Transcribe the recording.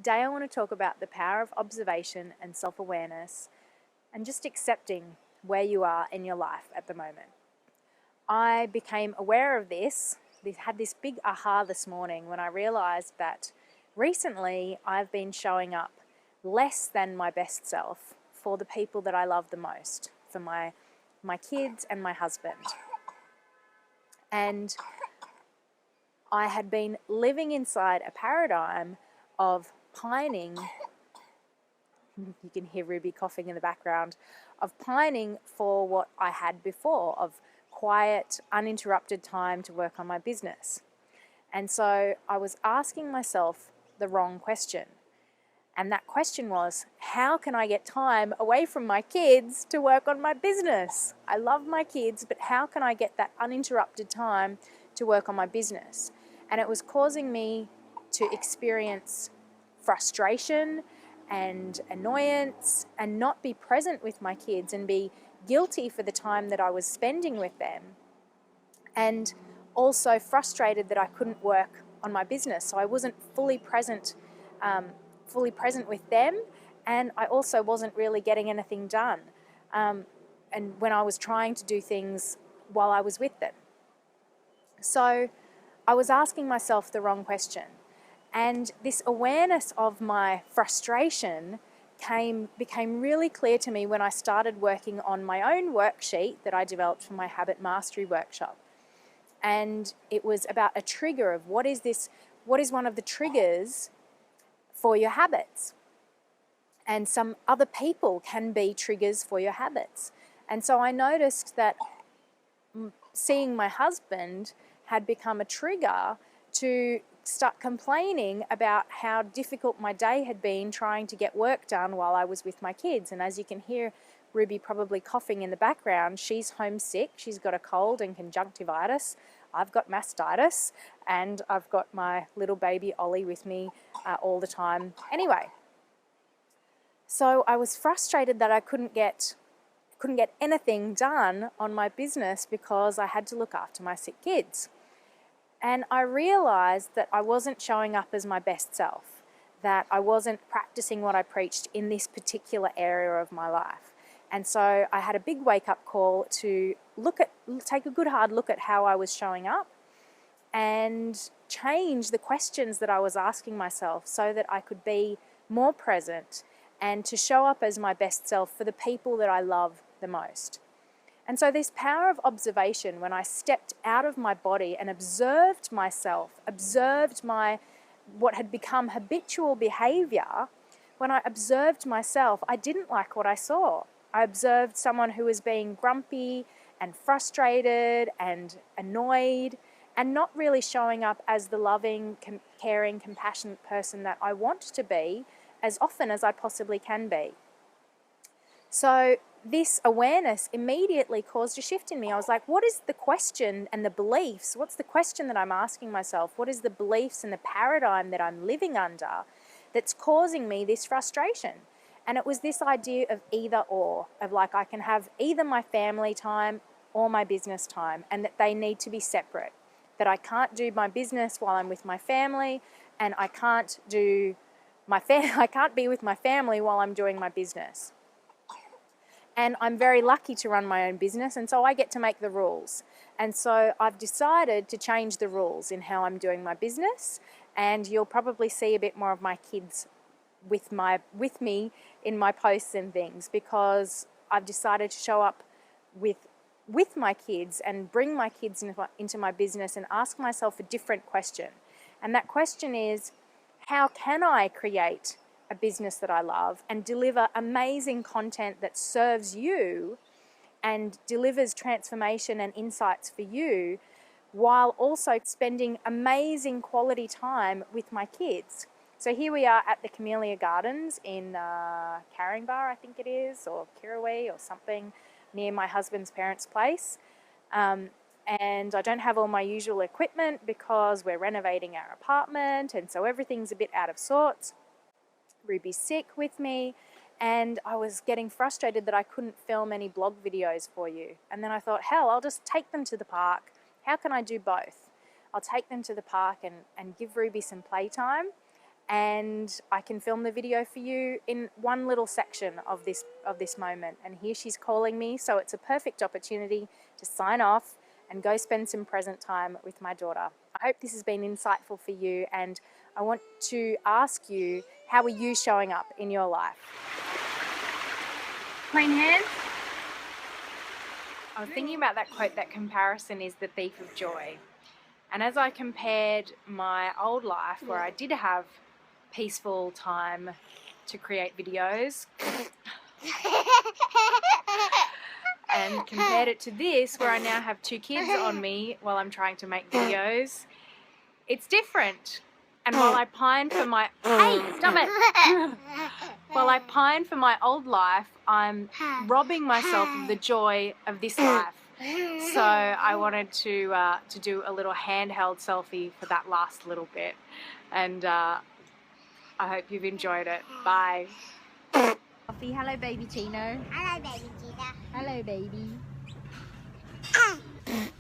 today I want to talk about the power of observation and self-awareness and just accepting where you are in your life at the moment. I became aware of this, had this big aha this morning when I realized that recently I've been showing up less than my best self for the people that I love the most, for my kids and my husband. And I had been living inside a paradigm of pining, you can hear Ruby coughing in the background, of pining for what I had before, of quiet, uninterrupted time to work on my business. And so I was asking myself the wrong question. And that question was, how can I get time away from my kids to work on my business? I love my kids, but how can I get that uninterrupted time to work on my business? And it was causing me to experience frustration and annoyance and not be present with my kids and be guilty for the time that I was spending with them, and also frustrated that I couldn't work on my business. So I wasn't fully present with them, and I also wasn't really getting anything done. And when I was trying to do things while I was with them. So I was asking myself the wrong question. And this awareness of my frustration became really clear to me when I started working on my own worksheet that I developed for my Habit Mastery workshop. And it was about a trigger of what is one of the triggers for your habits. And some other people can be triggers for your habits. And so I noticed that seeing my husband had become a trigger to start complaining about how difficult my day had been trying to get work done while I was with my kids. And as you can hear Ruby probably coughing in the background, she's homesick, she's got a cold and conjunctivitis. I've got mastitis, and I've got my little baby Ollie with me all the time anyway. So I was frustrated that I couldn't get anything done on my business because I had to look after my sick kids. And I realized that I wasn't showing up as my best self, that I wasn't practicing what I preached in this particular area of my life. And so I had a big wake-up call to take a good hard look at how I was showing up and change the questions that I was asking myself so that I could be more present and to show up as my best self for the people that I love the most. And so this power of observation, when I stepped out of my body and observed myself, observed what had become habitual behavior, when I observed myself, I didn't like what I saw. I observed someone who was being grumpy and frustrated and annoyed and not really showing up as the loving, caring, compassionate person that I want to be as often as I possibly can be. So this awareness immediately caused a shift in me. I was like, what is the question and the beliefs? What's the question that I'm asking myself? What is the beliefs and the paradigm that I'm living under that's causing me this frustration? And it was this idea of either or, of like I can have either my family time or my business time, and that they need to be separate. That I can't do my business while I'm with my family, and I can't be with my family while I'm doing my business. And I'm very lucky to run my own business, and so I get to make the rules. And so I've decided to change the rules in how I'm doing my business, and you'll probably see a bit more of my kids with me in my posts and things, because I've decided to show up with my kids and bring my kids into my business and ask myself a different question. And that question is, how can I create a business that I love and deliver amazing content that serves you and delivers transformation and insights for you, while also spending amazing quality time with my kids? So here we are at the Camellia Gardens in Caringbah, I think it is, or Kirrawee or something, near my husband's parents' place. And I don't have all my usual equipment because we're renovating our apartment, and so everything's a bit out of sorts. Ruby's sick with me, and I was getting frustrated that I couldn't film any blog videos for you. And then I thought, hell, I'll just take them to the park. How can I do both? I'll take them to the park and give Ruby some playtime, and I can film the video for you in one little section of this moment. And here she's calling me, so it's a perfect opportunity to sign off and go spend some present time with my daughter. I hope this has been insightful for you, and I want to ask you, how are you showing up in your life? Clean hands. I was thinking about that quote, that comparison is the thief of joy. And as I compared my old life, where I did have peaceful time to create videos, and compared it to this, where I now have 2 kids on me while I'm trying to make videos, it's different. And while I pine for my... Hey, stop it! While I pine for my old life, I'm robbing myself of the joy of this life. So I wanted to do a little handheld selfie for that last little bit. And I hope you've enjoyed it. Bye. Hello, baby Chino. Hello, baby Cheetah. Hello, baby.